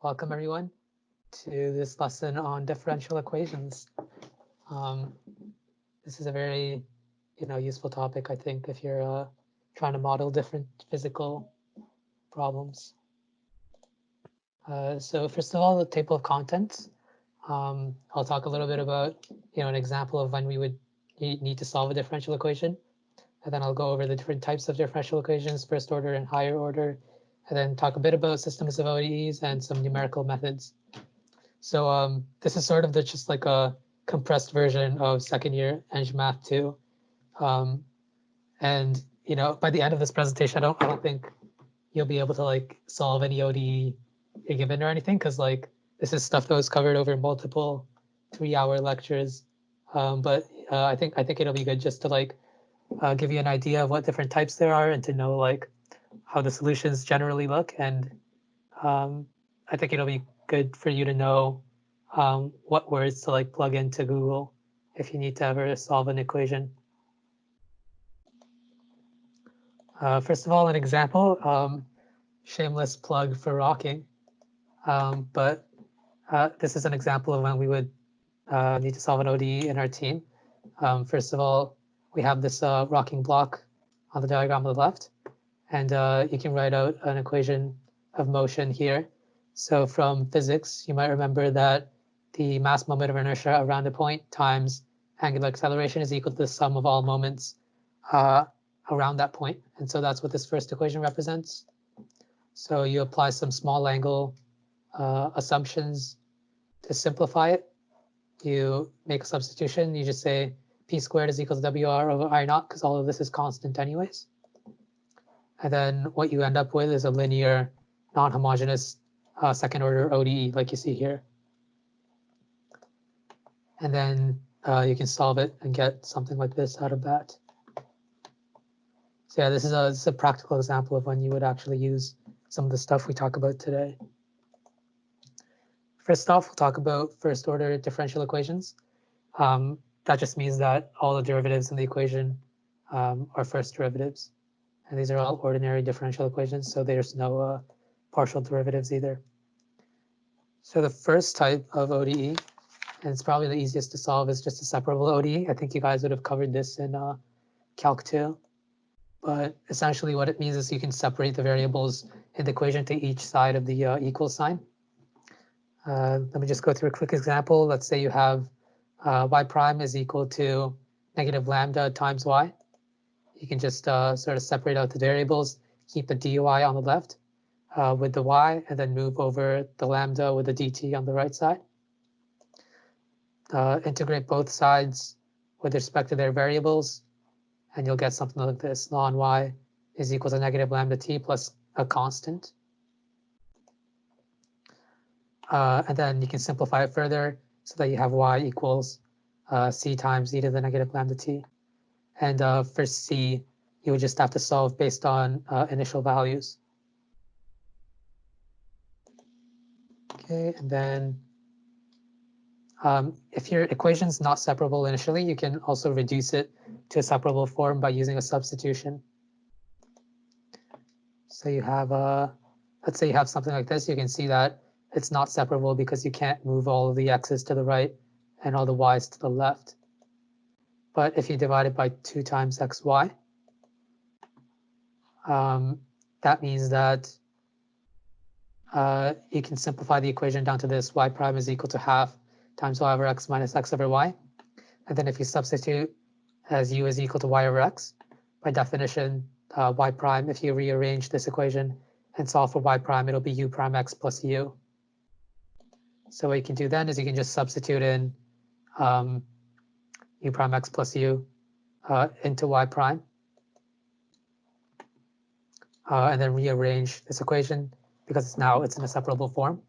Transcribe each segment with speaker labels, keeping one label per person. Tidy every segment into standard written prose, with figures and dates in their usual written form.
Speaker 1: Welcome everyone to this lesson on differential equations. Um, this is a very, useful topic, I think, if you're trying to model different physical problems. So first of all, the table of contents. I'll talk a little bit about, an example of when we would need to solve a differential equation. And then I'll go over the different types of differential equations, first order and higher order, and then talk a bit about systems of ODEs and some numerical methods. So this is sort of just like a compressed version of second year Eng Math 2. And by the end of this presentation, I don't think you'll be able to like solve any ODE you're given or anything, because like this is stuff that was covered over multiple 3-hour lectures. But I think it'll be good just to like give you an idea of what different types there are and to know like how the solutions generally look. And I think it'll be good for you to know what words to like plug into Google if you need to ever solve an equation. First of all, an example, shameless plug for rocking, but this is an example of when we would need to solve an ODE in our team. First of all, we have this rocking block on the diagram on the left, and you can write out an equation of motion here. So from physics, you might remember that the mass moment of inertia around a point times angular acceleration is equal to the sum of all moments around that point. And so that's what this first equation represents. So you apply some small angle assumptions to simplify it. You make a substitution. You just say p squared is equal to WR over I naught, because all of this is constant anyways. And then what you end up with is a linear, non-homogeneous second order ODE, like you see here. And then you can solve it and get something like this out of that. So yeah, this is a practical example of when you would actually use some of the stuff we talk about today. First off, we'll talk about first order differential equations. That just means that all the derivatives in the equation are first derivatives. And these are all ordinary differential equations, so there's no partial derivatives either. So the first type of ODE, and it's probably the easiest to solve, is just a separable ODE. I think you guys would have covered this in Calc 2. But essentially what it means is you can separate the variables in the equation to each side of the equal sign. Let me just go through a quick example. Let's say you have y prime is equal to negative lambda times y. You can just sort of separate out the variables, keep the dy on the left with the y, and then move over the lambda with the dt on the right side. Integrate both sides with respect to their variables, and you'll get something like this. Ln y is equal to negative lambda t plus a constant. And then you can simplify it further so that you have y equals c times e to the negative lambda t. And for c, you would just have to solve based on initial values. Okay, and then if your equation is not separable initially, you can also reduce it to a separable form by using a substitution. So you have, let's say you have something like this. You can see that it's not separable because you can't move all of the x's to the right and all the y's to the left. But if you divide it by 2 times xy, that means that you can simplify the equation down to this: y prime is equal to half times y over x minus x over y. And then if you substitute as u is equal to y over x, by definition, y prime, if you rearrange this equation and solve for y prime, it'll be u prime x plus u. So what you can do then is you can just substitute in u prime x plus u into y prime, and then rearrange this equation because now it's in a separable form.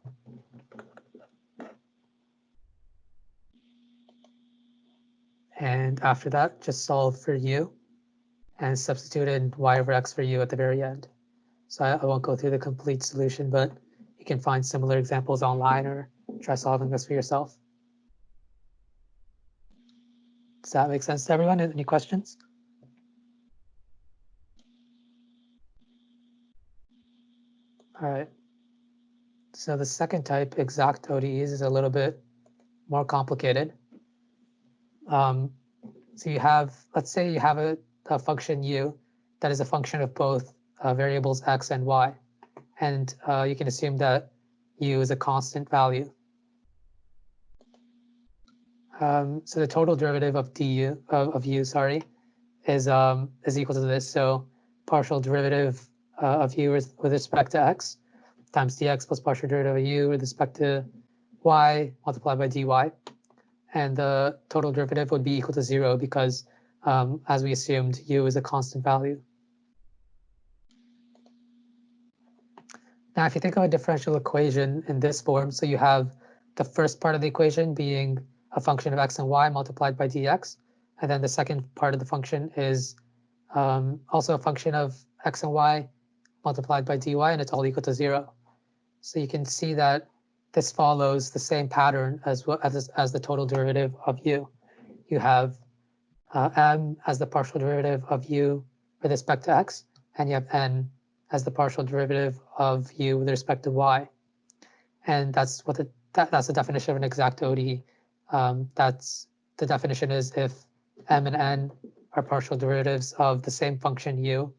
Speaker 1: And after that, just solve for u and substitute in y over x for u at the very end. So I won't go through the complete solution, but you can find similar examples online or try solving this for yourself. Does that make sense to everyone? Any questions? All right. So the second type, exact ODEs, is a little bit more complicated. So you have, let's say you have a function u that is a function of both variables x and y. And you can assume that u is a constant value. So the total derivative of du of u, sorry, is equal to this. So partial derivative of u with respect to x times dx plus partial derivative of u with respect to y multiplied by dy. And the total derivative would be equal to 0 because, as we assumed, u is a constant value. Now, if you think of a differential equation in this form, so you have the first part of the equation being a function of x and y multiplied by dx, and then the second part of the function is also a function of x and y multiplied by dy, and it's all equal to 0. So you can see that this follows the same pattern as the total derivative of u. You have m as the partial derivative of u with respect to x, and you have n as the partial derivative of u with respect to y. And that's what that's the definition of an exact ODE. That's the definition is if m and n are partial derivatives of the same function u,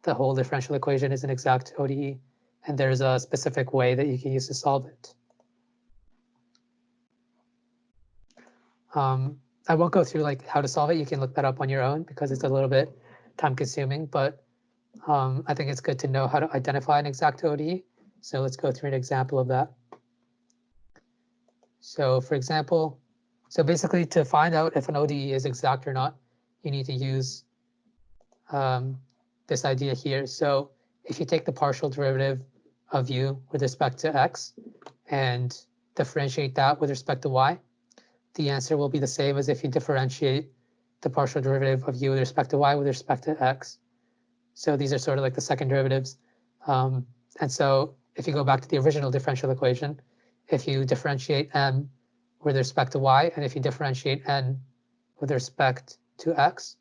Speaker 1: the whole differential equation is an exact ODE, and there's a specific way that you can use to solve it. I won't go through like how to solve it. You can look that up on your own because it's a little bit time consuming, but I think it's good to know how to identify an exact ODE. So let's go through an example of that. So for example, so basically to find out if an ODE is exact or not, you need to use this idea here. So if you take the partial derivative of u with respect to x and differentiate that with respect to y, the answer will be the same as if you differentiate the partial derivative of u with respect to y with respect to x. So these are sort of like the second derivatives. And so if you go back to the original differential equation, if you differentiate m with respect to y, and if you differentiate n with respect to x,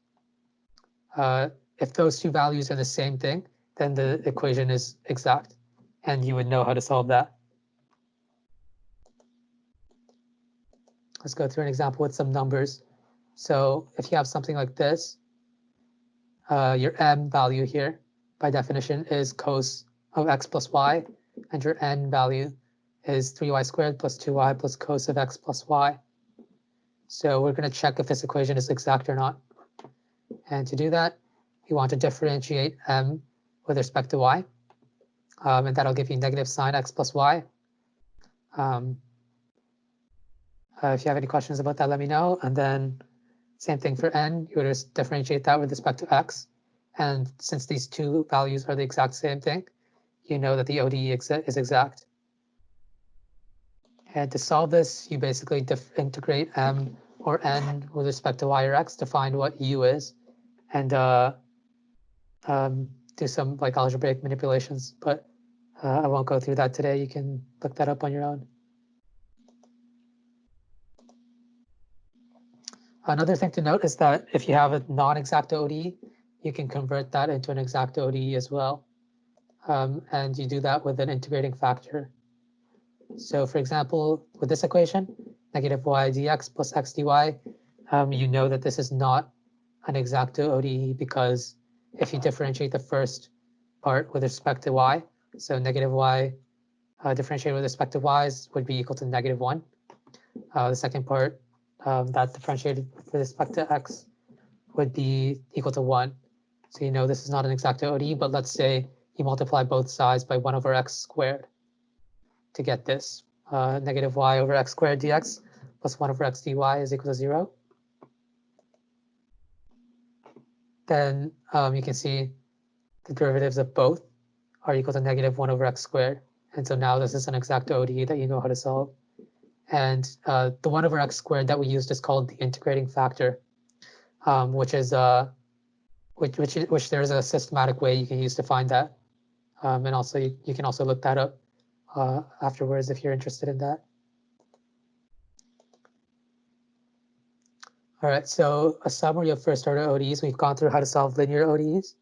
Speaker 1: if those two values are the same thing, then the equation is exact, and you would know how to solve that. Let's go through an example with some numbers. So if you have something like this, your m value here, by definition, is cos of x plus y, and your n value is 3y squared plus 2y plus cos of x plus y. So we're going to check if this equation is exact or not. And to do that, you want to differentiate m with respect to y, and that'll give you negative sine x plus y. If you have any questions about that, let me know. And then same thing for n, you would just differentiate that with respect to x. And since these two values are the exact same thing, you know that the ODE is exact. And to solve this, you basically integrate m or n with respect to y or x to find what u is, and do some like algebraic manipulations. But I won't go through that today. You can look that up on your own. Another thing to note is that if you have a non-exact ODE, you can convert that into an exact ODE as well. And you do that with an integrating factor. So for example, with this equation, negative y dx plus x dy, you know that this is not an exact ODE because if you differentiate the first part with respect to y, so negative y differentiated with respect to y would be equal to -1. The second part that differentiated with respect to x would be equal to 1. So you know this is not an exact ODE, but let's say you multiply both sides by 1 over x squared to get this. Negative y over x squared dx plus 1 over x dy is equal to 0. Then you can see the derivatives of both are equal to negative 1 over x squared. And so now this is an exact ODE that you know how to solve. And the 1 over x squared that we used is called the integrating factor, which is which there's a systematic way you can use to find that. And also you can also look that up afterwards if you're interested in that. All right, so a summary of first order ODEs. We've gone through how to solve linear ODEs.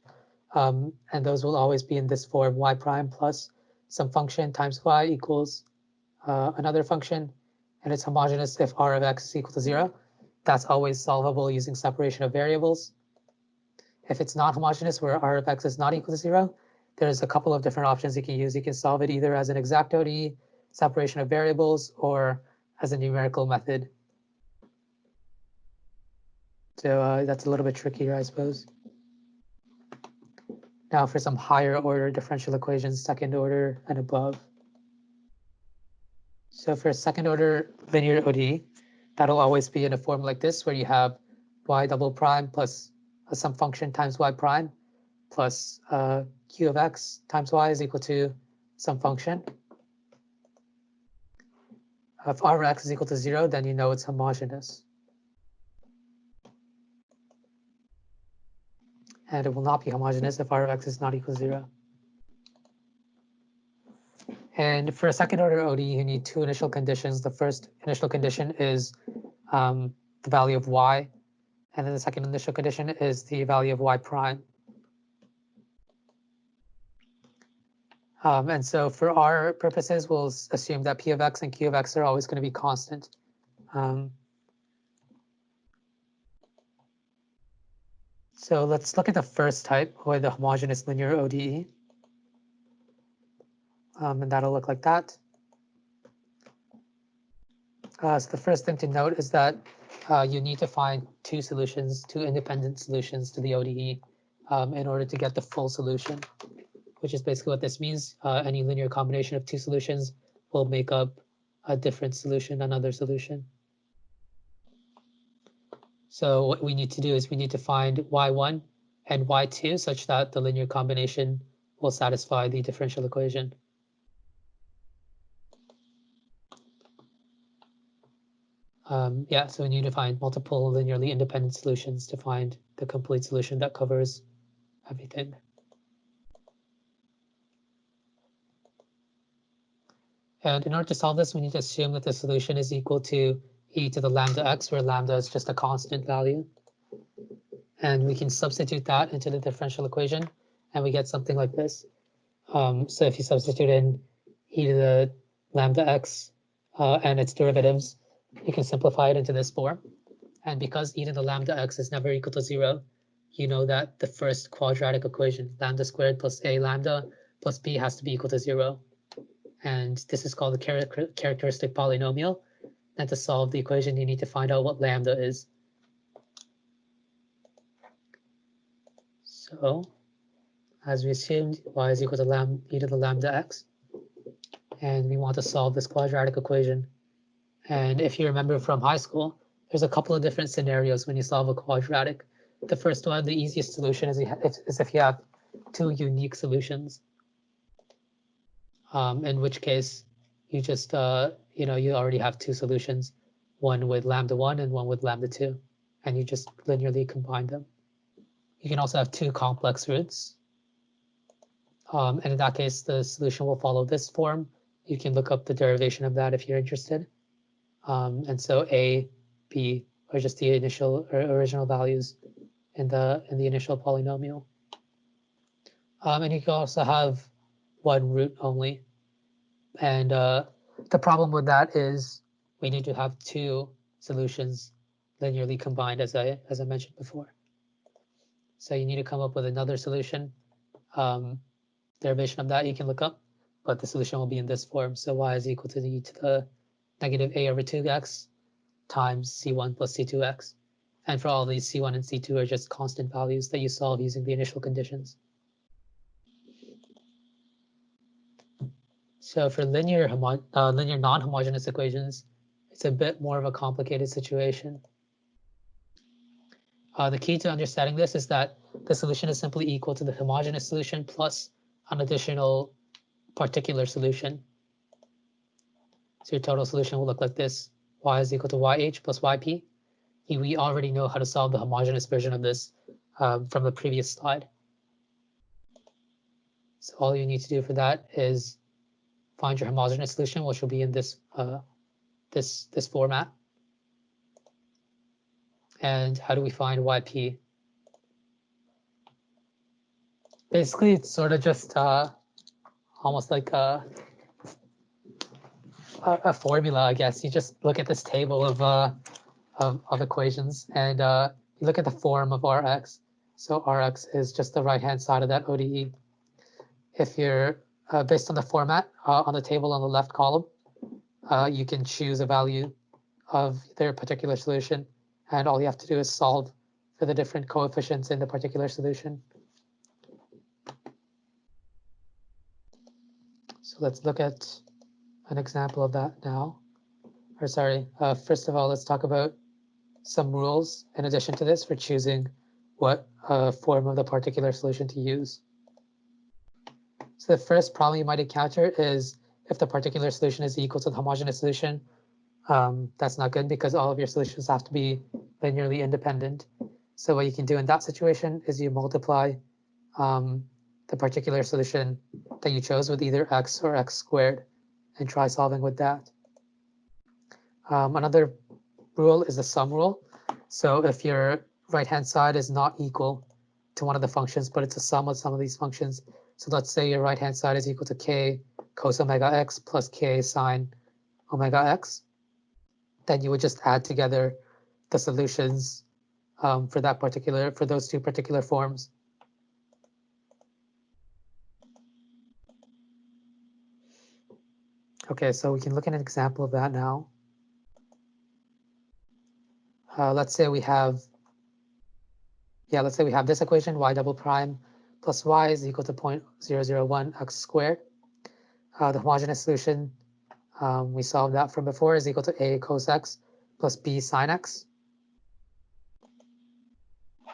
Speaker 1: And those will always be in this form, y prime plus some function times y equals another function, and it's homogeneous if r of x is equal to 0. That's always solvable using separation of variables. If it's not homogeneous, where r of x is not equal to 0, there's a couple of different options you can use. You can solve it either as an exact ODE, separation of variables, or as a numerical method. So that's a little bit trickier, I suppose. Now for some higher order differential equations, second order and above. So for second order linear ODE, that'll always be in a form like this, where you have y double prime plus some function times y prime plus q of x times y is equal to some function. If r of x is equal to 0, then you know it's homogeneous. And it will not be homogeneous if r of x is not equal to 0. And for a second order ODE, you need two initial conditions. The first initial condition is the value of y, and then the second initial condition is the value of y prime. And so for our purposes, we'll assume that p of x and q of x are always going to be constant. So let's look at the first type, or the homogeneous linear ODE. And that'll look like that. So the first thing to note is that you need to find two solutions, two independent solutions to the ODE in order to get the full solution, which is basically what this means. Any linear combination of two solutions will make up a different solution, another solution. So what we need to do is we need to find y1 and y2 such that the linear combination will satisfy the differential equation. Yeah, so we need to find multiple linearly independent solutions to find the complete solution that covers everything. And in order to solve this, we need to assume that the solution is equal to e to the lambda x, where lambda is just a constant value. And we can substitute that into the differential equation, and we get something like this. So if you substitute in e to the lambda x and its derivatives, you can simplify it into this form. And because e to the lambda x is never equal to 0, you know that the first quadratic equation, lambda squared plus a lambda plus b, has to be equal to 0. And this is called the characteristic polynomial. And to solve the equation, you need to find out what lambda is. So as we assumed, y is equal to e to the lambda x. And we want to solve this quadratic equation. And if you remember from high school, there's a couple of different scenarios when you solve a quadratic. The first one, the easiest solution, is if you have two unique solutions. In which case, you just, you already have two solutions, one with lambda 1 and one with lambda 2, and you just linearly combine them. You can also have two complex roots. And in that case, the solution will follow this form. You can look up the derivation of that if you're interested. And so a, b are just the initial or original values in the initial polynomial. And you can also have one root only. And the problem with that is we need to have two solutions linearly combined, as I mentioned before. So you need to come up with another solution. Derivation of that you can look up, but the solution will be in this form. So y is equal to e to the negative a over 2x times c1 plus c2x. And for all these, c1 and c2 are just constant values that you solve using the initial conditions. So for linear non-homogeneous equations, it's a bit more of a complicated situation. The key to understanding this is that the solution is simply equal to the homogeneous solution plus an additional particular solution. So your total solution will look like this. Y is equal to yh plus yp. We already know how to solve the homogeneous version of this from the previous slide. So all you need to do for that is find your homogeneous solution, which will be in this this format. And how do we find yp? Basically, it's sort of just almost like a formula, I guess. You just look at this table of equations, and you look at the form of Rx. So Rx is just the right-hand side of that ODE. If you're based on the format on the table on the left column, you can choose a value of their particular solution, and all you have to do is solve for the different coefficients in the particular solution. So let's look at an example of that now. Or sorry, first of all, let's talk about some rules in addition to this for choosing what form of the particular solution to use. So the first problem you might encounter is if the particular solution is equal to the homogeneous solution. That's not good because all of your solutions have to be linearly independent. So what you can do in that situation is you multiply the particular solution that you chose with either x or x squared and try solving with that. Another rule is the sum rule. So if your right-hand side is not equal to one of the functions, but it's a sum of some of these functions. So let's say your right-hand side is equal to k cos omega x plus k sine omega x. Then you would just add together the solutions for those two particular forms. Okay, so we can look at an example of that now. Let's say we have this equation, y double prime plus y is equal to 0.001 x squared. The homogeneous solution, we solved that from before, is equal to a cos x plus b sine x.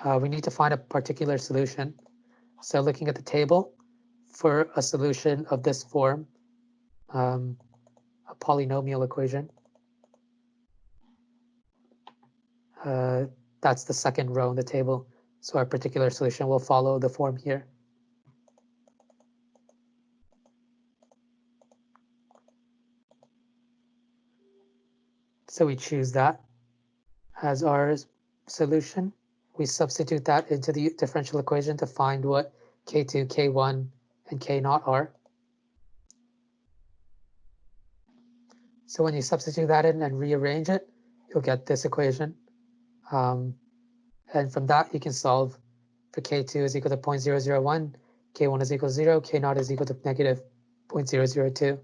Speaker 1: We need to find a particular solution. So looking at the table, for a solution of this form, a polynomial equation, that's the second row in the table. So our particular solution will follow the form here. So we choose that as our solution. We substitute that into the differential equation to find what K2, K1, and K0 are. So when you substitute that in and rearrange it, you'll get this equation. And from that, you can solve for K2 is equal to 0.001, K1 is equal to 0, K0 is equal to negative 0.002.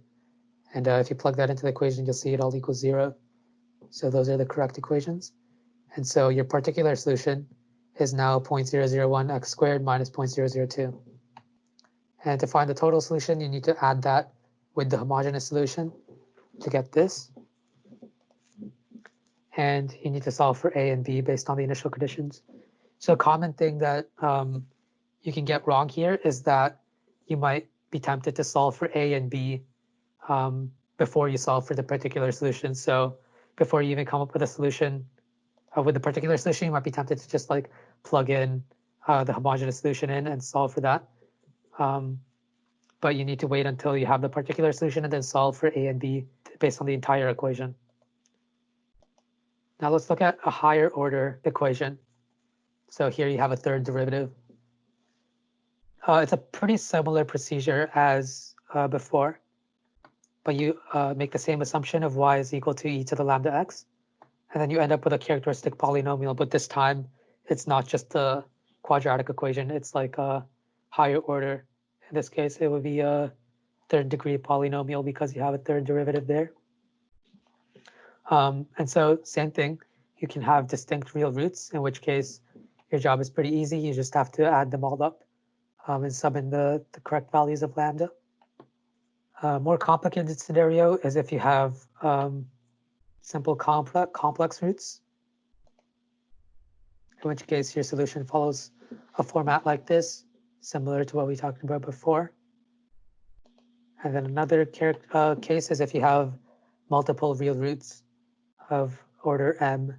Speaker 1: And if you plug that into the equation, you'll see it all equals 0. So those are the correct equations. And so your particular solution is now 0.001 x squared minus 0.002. And to find the total solution, you need to add that with the homogeneous solution to get this. And you need to solve for a and b based on the initial conditions. So a common thing that you can get wrong here is that you might be tempted to solve for a and b before you solve for the particular solution. So before you even come up with a solution with the particular solution, you might be tempted to just like plug in the homogeneous solution in and solve for that. But you need to wait until you have the particular solution and then solve for a and b based on the entire equation. Now let's look at a higher order equation. So here you have a third derivative. It's a pretty similar procedure as before, but you make the same assumption of y is equal to e to the lambda x. And then you end up with a characteristic polynomial, but this time it's not just a quadratic equation, it's like a higher order. In this case, it would be a third degree polynomial because you have a third derivative there. And so same thing, you can have distinct real roots, in which case your job is pretty easy. You just have to add them all up and sum in the correct values of lambda. More complicated scenario is if you have simple complex roots, in which case your solution follows a format like this, similar to what we talked about before. And then another case is if you have multiple real roots of order m,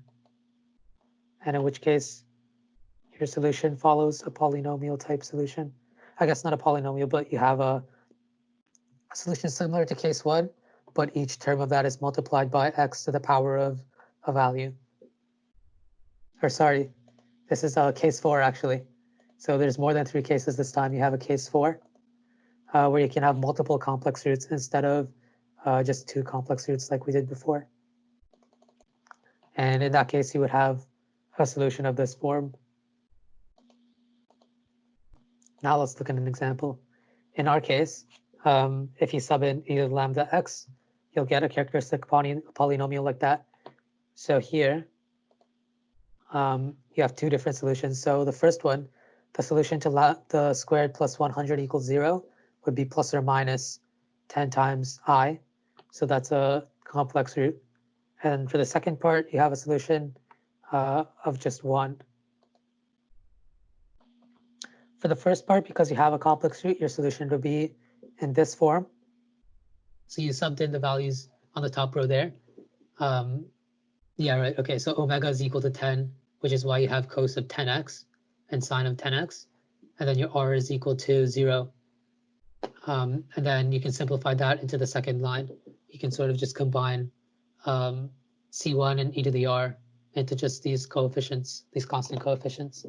Speaker 1: and in which case your solution follows a polynomial type solution. I guess not a polynomial, but you have a solution similar to case 1, but each term of that is multiplied by x to the power of a value. Or sorry, this is case 4 actually. So there's more than 3 cases this time. You have a case 4. where you can have multiple complex roots instead of just 2 complex roots like we did before. And in that case, you would have a solution of this form. Now let's look at an example. In our case, if you sub in either lambda x, you'll get a characteristic polynomial like that. So here, you have 2 different solutions. So the first one, the solution to the squared plus 100 equals 0 would be plus or minus 10 times I. So that's a complex root. And for the second part, you have a solution of just 1. For the first part, because you have a complex root, your solution would be in this form. So you subbed in the values on the top row there. Yeah, right. Okay, so omega is equal to 10, which is why you have cos of 10x and sine of 10x. And then your r is equal to 0. And then you can simplify that into the second line. You can sort of just combine C1 and e to the r into just these coefficients, these constant coefficients.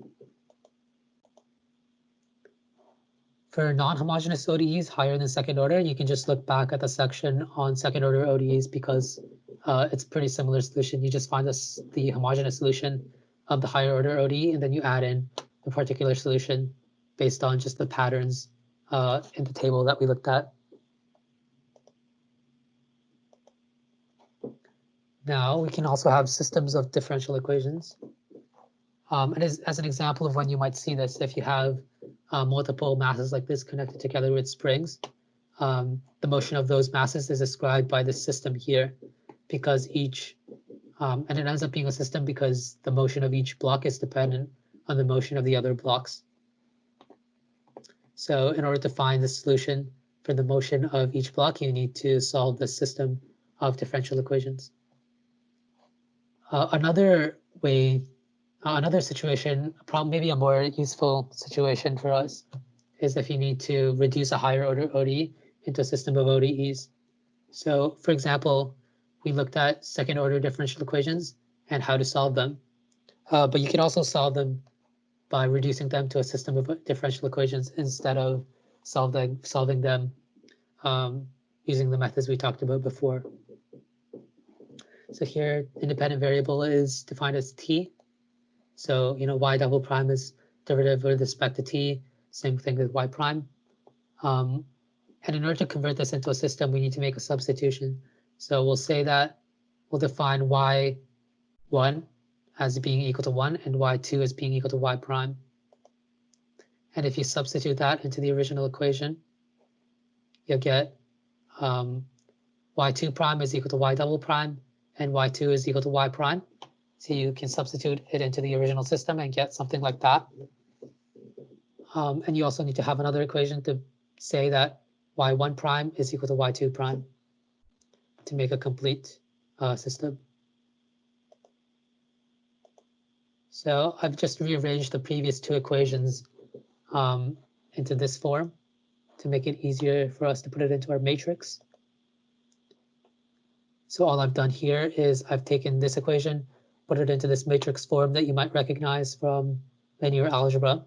Speaker 1: For non-homogeneous ODEs higher than second order, you can just look back at the section on second order ODEs because it's a pretty similar solution. You just find the homogeneous solution of the higher order ODE, and then you add in the particular solution based on just the patterns in the table that we looked at. Now we can also have systems of differential equations. And as an example of when you might see this, if you have multiple masses like this connected together with springs, the motion of those masses is described by this system here, because each, and it ends up being a system because the motion of each block is dependent on the motion of the other blocks. So in order to find the solution for the motion of each block, you need to solve the system of differential equations. Another situation, maybe a more useful situation for us, is if you need to reduce a higher order ODE into a system of ODEs. So for example, we looked at second order differential equations and how to solve them. But you can also solve them by reducing them to a system of differential equations instead of solving them using the methods we talked about before. So here, independent variable is defined as t. So, y double prime is derivative with respect to t, same thing with y prime. And in order to convert this into a system, we need to make a substitution. So we'll say that we'll define y1 as being equal to 1 and y2 as being equal to y prime. And if you substitute that into the original equation, you'll get y2 prime is equal to y double prime and y2 is equal to y prime. So you can substitute it into the original system and get something like that. And you also need to have another equation to say that y1 prime is equal to y2 prime to make a complete system. So I've just rearranged the previous 2 equations into this form to make it easier for us to put it into our matrix. So all I've done here is I've taken this equation, put it into this matrix form that you might recognize from linear algebra.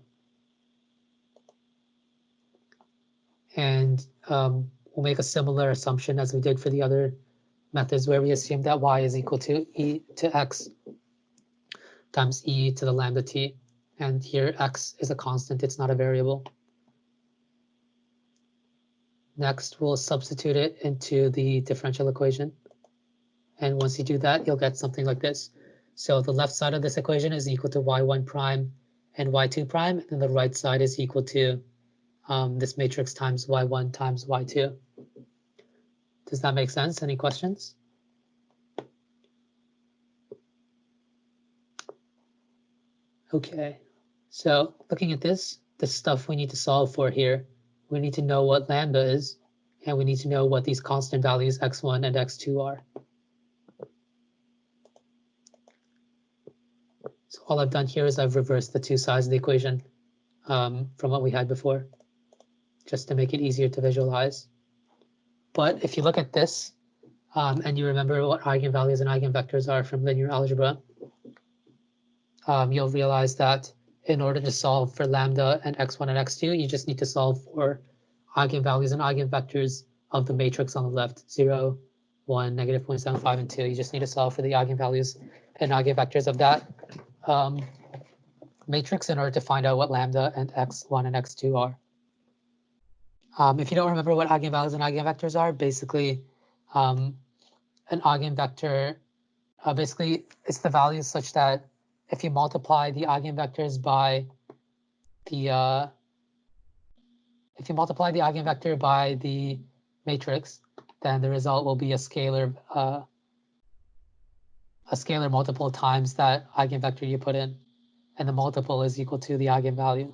Speaker 1: And we'll make a similar assumption as we did for the other methods where we assume that y is equal to e to x times e to the lambda t. And here x is a constant, it's not a variable. Next, we'll substitute it into the differential equation. And once you do that, you'll get something like this. So the left side of this equation is equal to y1 prime and y2 prime, and the right side is equal to this matrix times y1 times y2. Does that make sense? Any questions? Okay, so looking at this, the stuff we need to solve for here, we need to know what lambda is, and we need to know what these constant values x1 and x2 are. So all I've done here is I've reversed the 2 sides of the equation from what we had before, just to make it easier to visualize. But if you look at this, and you remember what eigenvalues and eigenvectors are from linear algebra, you'll realize that in order to solve for lambda and x1 and x2, you just need to solve for eigenvalues and eigenvectors of the matrix on the left, 0, 1, negative 0.75, and 2. You just need to solve for the eigenvalues and eigenvectors of that matrix in order to find out what lambda and x1 and x2 are. If you don't remember what eigenvalues and eigenvectors are, basically an eigenvector, basically it's the values such that if you multiply the eigenvectors by the eigenvector by the matrix, then the result will be a scalar multiple times that eigenvector you put in, and the multiple is equal to the eigenvalue.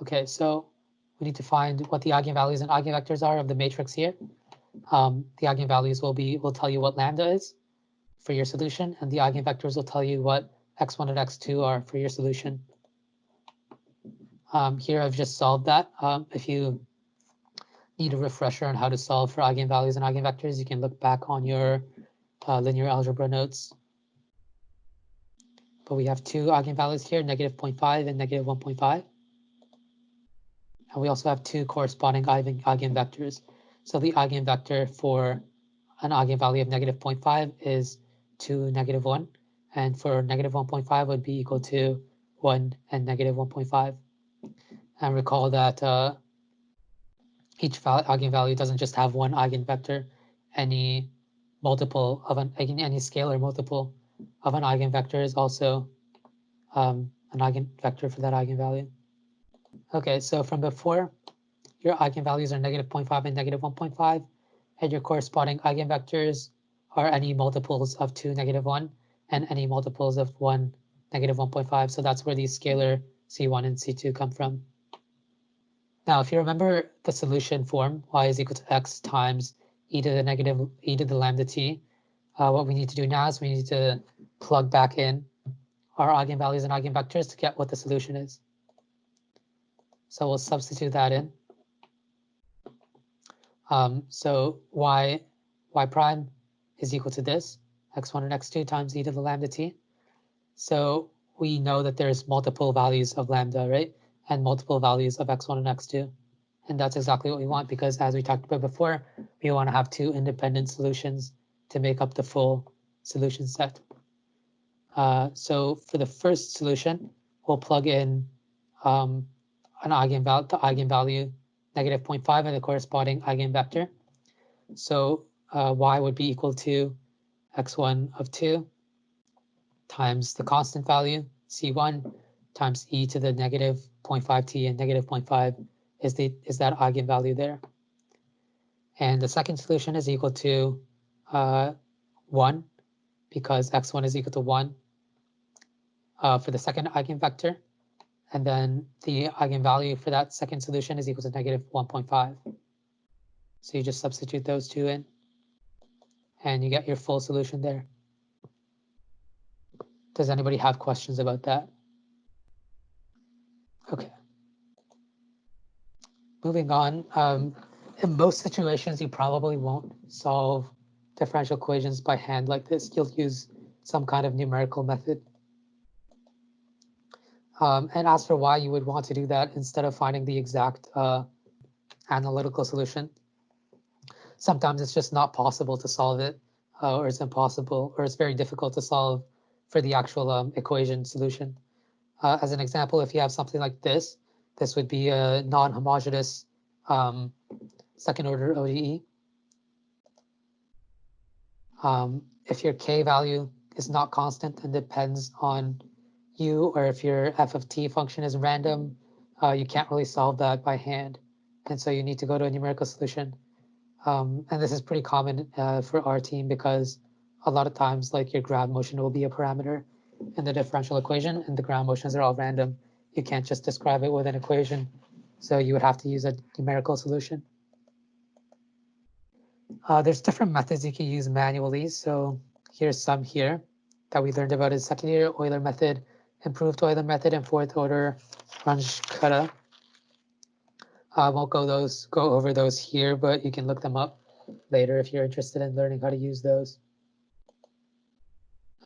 Speaker 1: Okay, so we need to find what the eigenvalues and eigenvectors are of the matrix here. The eigenvalues will tell you what lambda is for your solution, and the eigenvectors will tell you what x1 and x2 are for your solution. Here I've just solved that. If you need a refresher on how to solve for eigenvalues and eigenvectors, you can look back on your linear algebra notes. But we have two eigenvalues here, negative 0.5 and negative 1.5. And we also have two corresponding eigenvectors. So the eigenvector for an eigenvalue of negative 0.5 is 2, negative 1. And for negative 1.5 would be equal to 1 and negative 1.5. And recall that each eigenvalue doesn't just have one eigenvector. Any multiple of any scalar multiple of an eigenvector is also an eigenvector for that eigenvalue. Okay, so from before, your eigenvalues are negative 0.5 and negative 1.5, and your corresponding eigenvectors are any multiples of 2, negative 1, and any multiples of 1, negative 1.5. So that's where these scalar C1 and C2 come from. Now, if you remember the solution form, y is equal to x times e to the lambda t, what we need to do now is we need to plug back in our eigenvalues and eigenvectors to get what the solution is. So we'll substitute that in. So y prime is equal to this, x1 and x2 times e to the lambda t. So we know that there's multiple values of lambda, right? And multiple values of x1 and x2. And that's exactly what we want, because as we talked about before, we want to have two independent solutions to make up the full solution set. So for the first solution, we'll plug in the eigenvalue negative 0.5 and the corresponding eigenvector. So y would be equal to x1 of 2 times the constant value, c1, times e to the negative 0.5t, and negative 0.5 is that eigenvalue there. And the second solution is equal to 1, because x1 is equal to 1 for the second eigenvector. And then the eigenvalue for that second solution is equal to negative 1.5. So you just substitute those two in, and you get your full solution there. Does anybody have questions about that? Okay. Moving on, in most situations, you probably won't solve differential equations by hand like this. You'll use some kind of numerical method. And as for why you would want to do that instead of finding the exact analytical solution, sometimes it's just not possible to solve it, or it's impossible, or it's very difficult to solve for the actual equation solution. As an example, if you have something like this, this would be a non-homogeneous second order ODE. If your k value is not constant and depends on u, or if your f of t function is random, you can't really solve that by hand. And so you need to go to a numerical solution. And this is pretty common for our team, because a lot of times, like, your ground motion will be a parameter in the differential equation, and the ground motions are all random. You can't just describe it with an equation. So you would have to use a numerical solution. There's different methods you can use manually. So here's some here that we learned about: is second year Euler method, improved Euler method, and fourth order Kota. I won't go over those here, but you can look them up later if you're interested in learning how to use those.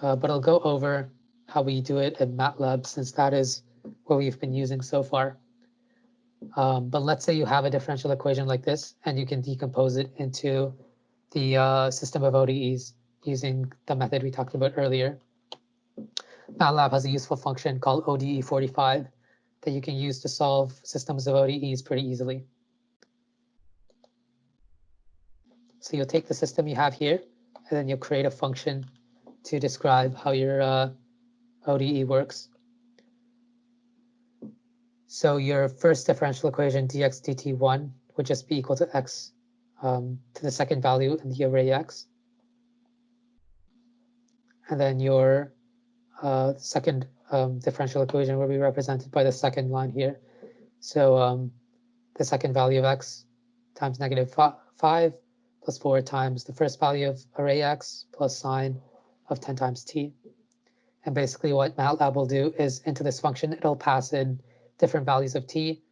Speaker 1: But I'll go over how we do it in MATLAB, since that is what we've been using so far. But let's say you have a differential equation like this, and you can decompose it into the system of ODEs using the method we talked about earlier. MATLAB has a useful function called ODE45 that you can use to solve systems of ODEs pretty easily. So you'll take the system you have here, and then you'll create a function to describe how your ODE works. So your first differential equation, dx dt1, would just be equal to x to the second value in the array x. And then your second differential equation will be represented by the second line here. So the second value of x times negative 5 plus 4 times the first value of array x plus sine of 10 times t. And basically what MATLAB will do is into this function, it'll pass in different values of t,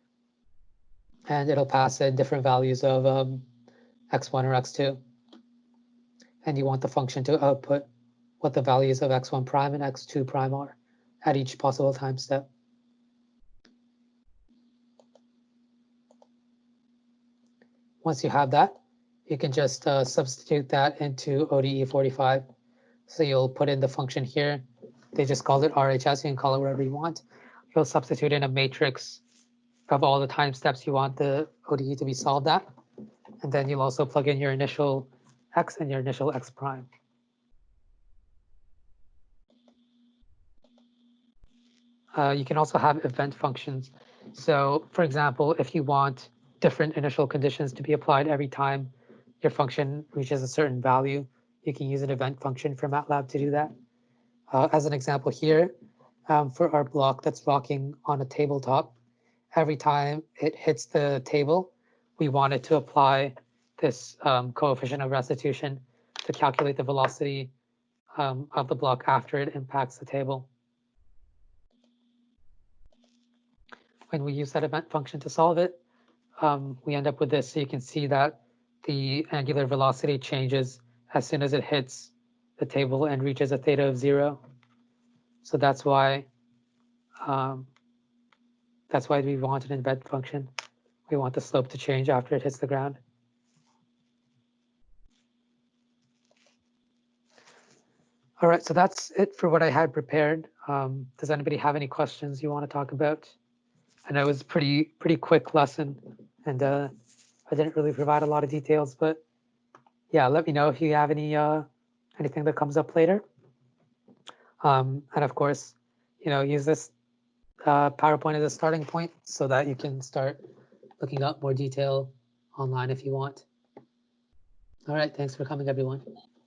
Speaker 1: and it'll pass in different values of x1 or x2. And you want the function to output what the values of x1 prime and x2 prime are at each possible time step. Once you have that, you can just substitute that into ODE45. So you'll put in the function here. They just called it RHS. You can call it whatever you want. You'll substitute in a matrix of all the time steps you want the ODE to be solved at. And then you'll also plug in your initial x and your initial x prime. You can also have event functions. So for example, if you want different initial conditions to be applied every time your function reaches a certain value, you can use an event function from MATLAB to do that. As an example here, for our block that's rocking on a tabletop, every time it hits the table, we want it to apply this coefficient of restitution to calculate the velocity of the block after it impacts the table. When we use that event function to solve it, we end up with this. So you can see that the angular velocity changes as soon as it hits the table and reaches a theta of 0. So that's why we want an event function. We want the slope to change after it hits the ground. All right, so that's it for what I had prepared. Does anybody have any questions you want to talk about? I know it was a pretty quick lesson, and I didn't really provide a lot of details, but yeah, let me know if you have any anything that comes up later. And of course, use this PowerPoint as a starting point so that you can start looking up more detail online if you want. All right, thanks for coming, everyone.